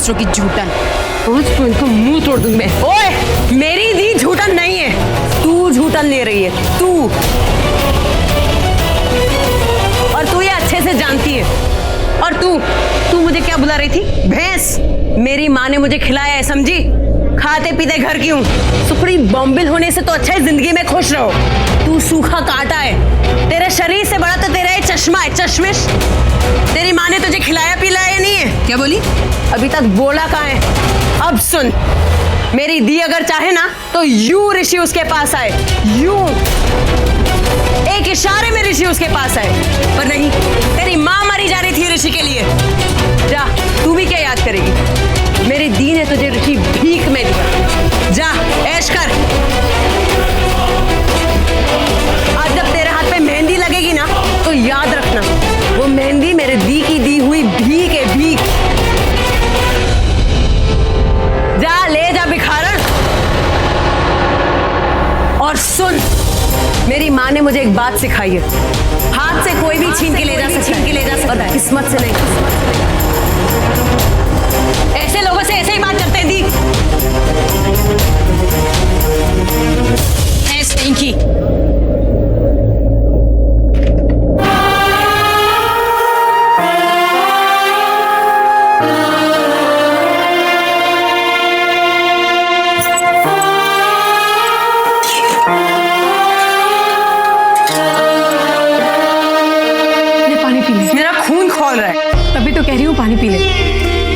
दूसरों की झूठन। आज तो इनको मुंह तोड़ दूंगी मैं। ओए, मेरी दी झूठन नहीं है, तू झूठन ले रही है, तू। और तू ये अच्छे से जानती है। और तू मुझे क्या बुला रही थी? भैंस। मेरी माँ ने मुझे खिलाया है, समझी? खाते पीते घर की हूँ। सुखड़ी बॉम्बिल होने से तो अच्छा है जिंदगी में खुश रहो। तू सूखा कांटा है, तेरे शरीर से बड़ा तो तेरा ये चश्मा है, चश्मिश। तेरी माँ ने तुझे खिलाया पिलाया नहीं है? क्या बोली? अभी तक बोला कहाँ है? अब सुन, मेरी दी अगर चाहे ना तो यूं ऋषि उसके पास आए, यूं एक इशारे में ऋषि उसके पास आए। पर नहीं, तेरी माँ मरी जा रही थी ऋषि के लिए। जा, तू भी क्या याद करेगी? मेरी दी ने तुझे ऋषि भीख में दिया। जा ऐश कर। आज जब तेरे हाथ पे मेहंदी लगेगी ना तो याद रखना, वो मेहंदी मेरे दी की दी हुई भीख है, भीख। जा ले जा भिखारन। और सुन, मेरी माँ ने मुझे एक बात सिखाई है, हाथ से कोई भी छीन के ले जा सकता है, किस्मत से नहीं। ऐसे लोगों से ऐसे ही बात करते हैं दी। ऐसे नहीं की। कह रही हूँ पानी पी ले।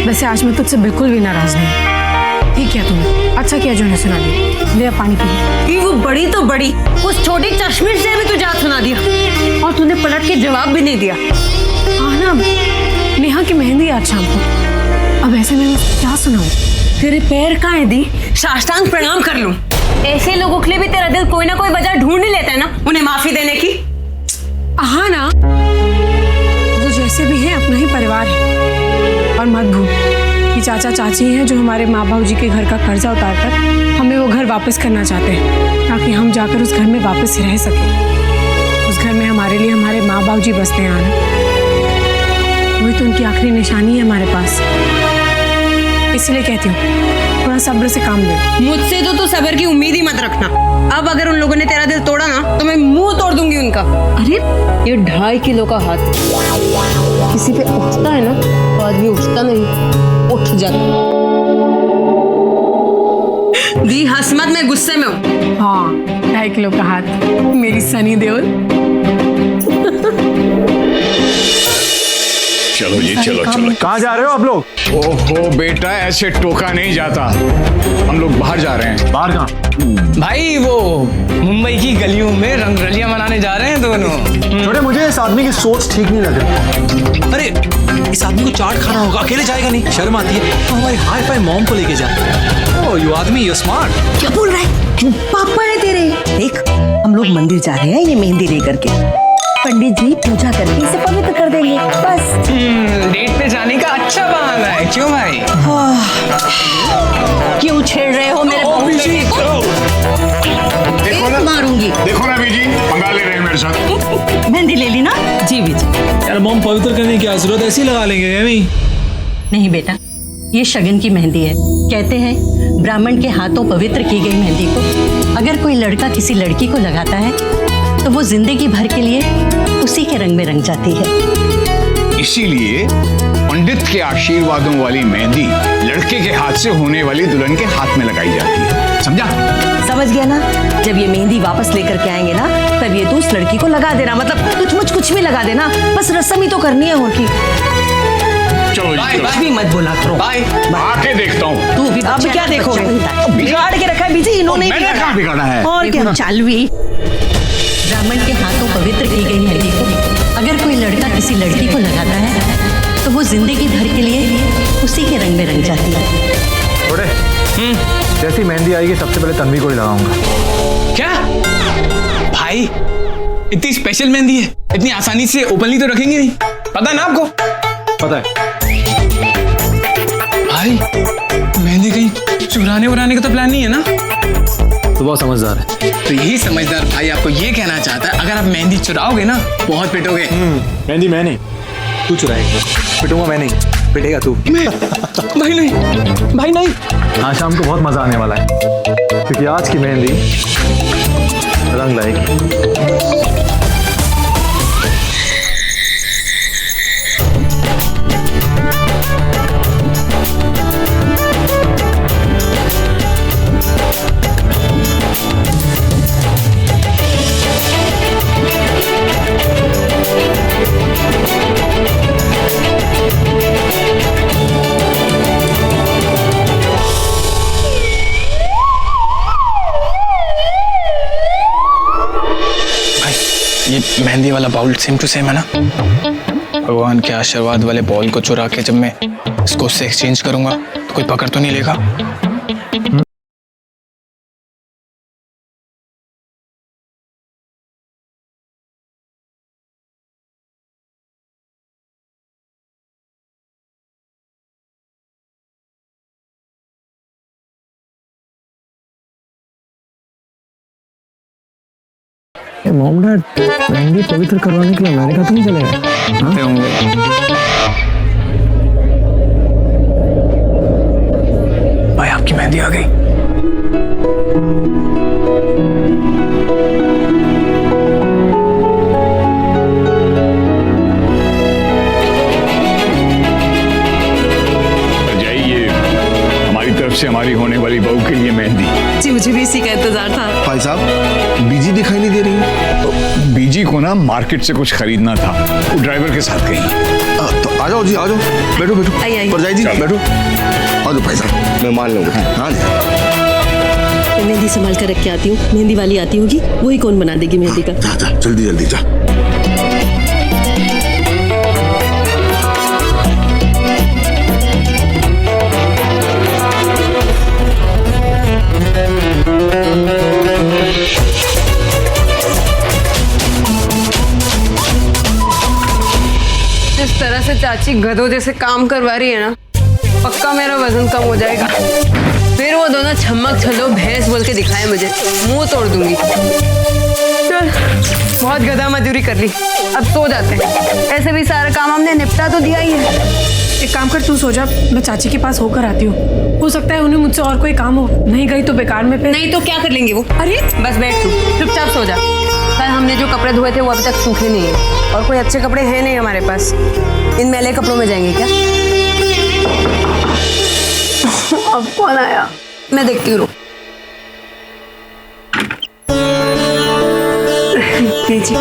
वैसे आज मैं तुझसे बिल्कुल भी नाराज नहीं। ठीक किया तूने, अच्छा किया जो ने सुना दिया। ले पानी पी ले। वो बड़ी तो बड़ी, उस छोटी चश्मिश से भी तुझे याद सुना दिया और तूने पलट के जवाब भी नहीं दिया। हाँ ना, नेहा की मेहंदी आज शाम को। अब ऐसे में क्या सुनाऊं? तेरे पैर कहाँ है दी? साष्टांग प्रणाम कर लूं। ऐसे लोगों के लिए भी तेरा दिल कोई ना कोई वजह ढूंढ ही लेता है ना उन्हें माफी देने की। हाँ ना, वो जैसे भी हैं अपना ही परिवार है। और मत भूल कि चाचा चाची हैं जो हमारे माँ बाबू जी के घर का कर्जा उतारकर हमें वो घर वापस करना चाहते हैं, ताकि हम जाकर उस घर में वापस रह सकें। उस घर में हमारे लिए हमारे माँ बाबू जी बसते हैं आना। वही तो उनकी आखिरी निशानी है हमारे पास। इसलिए कहती हूँ थोड़ा सब्र से काम ले। मुझसे तो तू सब्र की उम्मीद ही मत रखना। अब अगर उन लोगों ने तेरा दिल तोड़ा ना तो मैं मुंह तोड़ दूंगी उनका। अरे ये 2.5 किलो का हाथ किसी पे उठता है ना तो आदमी उठता नहीं, उठ जाता। दी हंस मत, मैं गुस्से में हूँ। हाँ, 2.5 किलो का हाथ, मेरी सनी देओल। चलो जी, चलो चलो। कहाँ जा रहे हो आप लोग? ओहो बेटा, ऐसे टोका नहीं जाता। हम लोग बाहर जा रहे हैं। बाहर कहाँ? भाई वो मुंबई की गलियों में रंगरलियां मनाने जा रहे हैं दोनों। छोटे, मुझे इस आदमी की सोच ठीक नहीं लग रही। अरे इस आदमी को चाट खाना होगा, अकेले जाएगा नहीं, शर्म आती है। तो हमारी हाई फाई मॉम को लेके जा। ओह यू आदमी, यू स्मार्ट। क्या बोल रहा है? क्यों पापा है तेरे? देख, हम लोग मंदिर जा रहे हैं ये मेहंदी लेकर के। पंडित जी पूजा करके इसे पवित्र कर देंगे, बस। डेट पे जाने का अच्छा बहाना है, क्यों भाई? क्यों छेड़ रहे हो मेरे बहू को? देखो ना, मारूंगी। देखो ना बीजी, पंगा ले रहे हैं मेरे साथ। मेहंदी ले ली ना? जी बीजी। यार मॉम, पवित्र करने की क्या जरूरत है, ऐसे ही लगा लेंगे। नहीं बेटा, ये शगन की मेहंदी है। कहते हैं ब्राह्मण के हाथों पवित्र की गई मेहंदी को अगर कोई लड़का किसी लड़की को लगाता है तो वो जिंदगी भर के लिए उसी के रंग में रंग जाती है। इसीलिए पंडित के आशीर्वादों वाली मेहंदी लड़के के हाथ से होने वाली दुल्हन के हाथ में लगाई जाती है, समझा? समझ गया ना? जब ये मेहंदी वापस लेकर के आएंगे ना तब ये तो उस लड़की को लगा देना, मतलब कुछ भी लगा देना, बस रस्म ही तो करनी है और की। चलो जी, कुछ भी मत बोला करो। बाय। आके देखता हूँ। तू भी अब क्या देखोगे? बिगाड़ के रखा है बीजी इन्होंने। मैंने कहाँ बिगाड़ा है? और क्या? चल भी। ब्राह्मण के हाथों पवित्र की गई मेहंदी को अगर कोई लड़का किसी लड़की को लगाता है तो वो जिंदगी भर के लिए उसी के रंग में रंग जाती है। छोटे, जैसी मेहंदी आएगी सबसे पहले तन्वी को ही लगाऊंगा। क्या भाई, इतनी स्पेशल मेहंदी है, इतनी आसानी से ओपनली तो रखेंगे नहीं, पता ना आपको? पता है भाई, मेहंदी कहीं चुराने उराने का तो प्लान नहीं है ना? तो बहुत समझदार है। तो यही समझदार भाई आपको ये कहना चाहता है, अगर आप मेहंदी चुराओगे ना बहुत पिटोगे। मेहंदी मैं नहीं, तू चुराएगा। पिटूंगा मैं नहीं, बैठेगा तू? भाई नहीं, भाई नहीं। आज शाम को बहुत मजा आने वाला है, क्योंकि आज की मेहंदी रंग लाएगी। ये मेहंदी वाला बाउल सेम टू सेम है ना? भगवान के आशीर्वाद वाले बॉल को चुरा के जब मैं इसको उससे एक्सचेंज करूंगा तो कोई पकड़ तो नहीं लेगा? मॉम डैड, मेहंदी पवित्र करवाने के लिए अमेरिका तो नहीं चले गए? आते होंगे। भाई आपकी मेहंदी आ गई। से हमारी होने वाली बहू के लिए मेहंदी। जी मुझे भी इसी का इंतजार था। भाई साहब बीजी दिखाई नहीं दे रही है। बीजी को ना मार्केट से कुछ खरीदना था, वो ड्राइवर के साथ गई। तो आ जाओ जी, आ जाओ, बैठो बैठो। आइए। परजाई जी बैठो, आ जाओ भाई साहब, मैं मान लूंगा। हाँ जी। मैं मेहंदी संभाल कर रख के आती हूँ, मेहंदी वाली आती होगी, वही कौन बना देगी मेहंदी का। जा जा जल्दी जल्दी जा। जिस तरह से चाची गधों जैसे काम करवा रही है ना, पक्का मेरा वजन कम हो जाएगा। फिर वो दोनों छमक छलो भैंस बोल के दिखाए मुझे, मुंह तोड़ दूंगी। चल बहुत गधा मजदूरी कर ली, अब सो जाते हैं। ऐसे भी सारा काम हमने निपटा तो दिया ही है। एक काम कर, तू सो जा, मैं चाची के पास होकर आती हूँ। हो सकता है उन्हें मुझसे और कोई काम हो, नहीं गई तो बेकार में फिर। नहीं तो क्या कर लेंगे वो? अरे बस बैठ तू, चुपचाप सो जा। कल हमने जो कपड़े धोए थे वो अभी तक सूखे नहीं है, और कोई अच्छे कपड़े हैं नहीं हमारे पास। इन मैले कपड़ों में जाएंगे क्या? अब कौन आया? मैं देखती हूँ। जी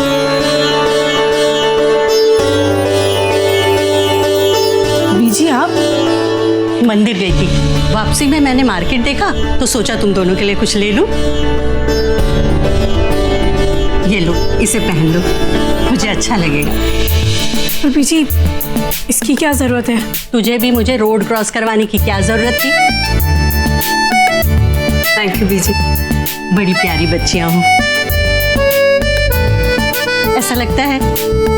बीजी आप? मंदिर गई थी, वापसी में मैंने मार्केट देखा तो सोचा तुम दोनों के लिए कुछ ले लूं। ये लो, इसे पहन लो, मुझे अच्छा लगेगा। पर बीजी इसकी क्या जरूरत है? तुझे भी मुझे रोड क्रॉस करवाने की क्या जरूरत थी? थैंक यू बीजी। बड़ी प्यारी बच्चियां हो, ऐसा लगता है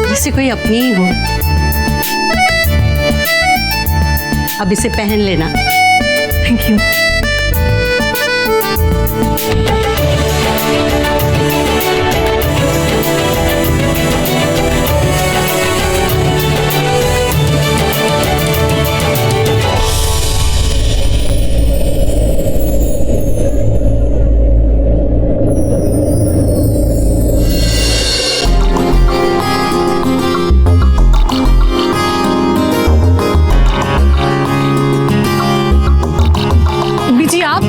जैसे कोई अपनी ही हो। अब इसे पहन लेना। Thank you. बीजी आप?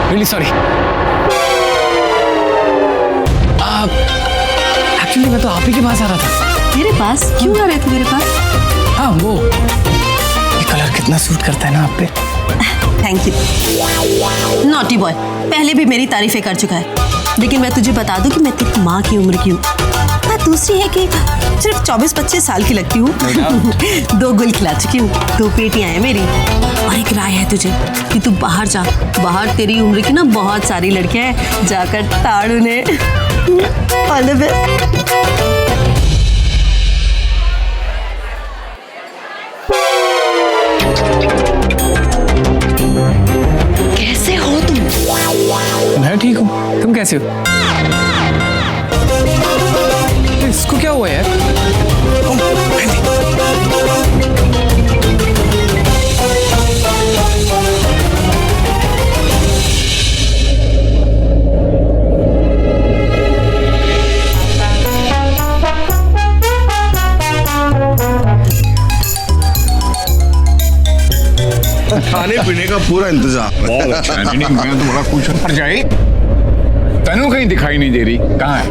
Really sorry. एक्चुअली मैं तो आप ही के पास आ रहा था। मेरे पास क्यों आ रहे थे मेरे पास? हाँ वो ये कलर कितना सूट करता है ना आप पे। Thank you. नॉटी बॉय, पहले भी मेरी तारीफें कर चुका है, लेकिन मैं तुझे बता दूं कि मैं तेरी माँ की उम्र की हूँ। बात दूसरी है कि सिर्फ 24-25 साल की लगती हूँ। 2 गुल खिला चुकी हूँ, 2 पेटियां हैं मेरी। और एक राय है तुझे कि तू बाहर जा, बाहर तेरी उम्र की ना बहुत सारी लड़कियां हैं, जाकर ताड़ उन्हें। All the best. कैसे हो तुम? मैं ठीक हूँ, तुम कैसे हो? इसको क्या हुआ यार? ओ, मेहंदी। खाने पीने का पूरा इंतजाम। बहुत अच्छा है। नहीं मैं तो बड़ा खुश हूँ। पर जाए तनु कहीं दिखाई नहीं दे रही, कहाँ है?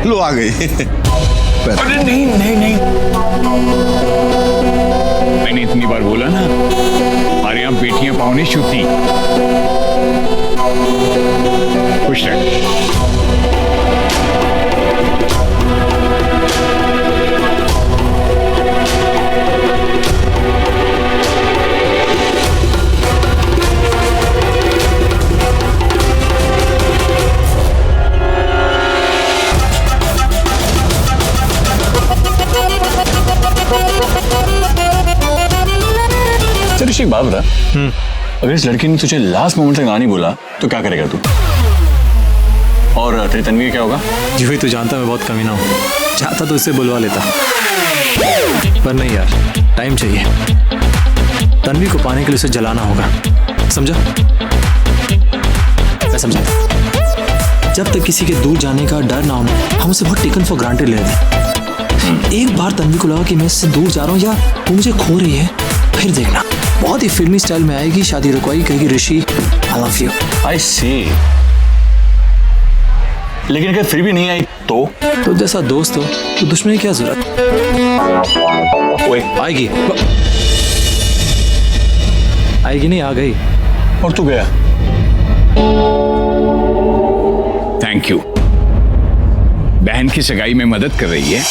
लो आ गई। अरे नहीं नहीं नहीं, मैंने इतनी बार बोला ना, हमारे यहाँ बेटियां पाँव छूती। खुश रह। चल ऋषि, बात बता, अगर इस लड़की ने तुझे लास्ट मोमेंट तक गाने बोला तो क्या करेगा तू? और तेरी तन्वी का क्या होगा? जी भाई, तू जानता मैं बहुत कमीना हूँ, चाहता तो इससे बुलवा लेता, पर नहीं यार, टाइम चाहिए। तन्वी को पाने के लिए उसे जलाना होगा, समझा? मैं समझा। जब तक किसी के दूर जाने का डर ना हो, हम उसे बहुत टेकन फॉर ग्रांटेड ले लेते हैं। एक बार तन्वी को लगा कि मैं इससे दूर जा रहा हूँ या वो मुझे खो रही है, फिर देखना बहुत ही फिल्मी स्टाइल में आएगी, शादी रुकवाई, कहेगी ऋषि आई लव यू। आई सी। लेकिन अगर फिर भी नहीं आई तो जैसा दोस्त हो तो दुश्मनी क्या जरूरत? ओए, आएगी आएगी नहीं, आ गई। और तू गया। Thank you. बहन की सगाई में मदद कर रही है।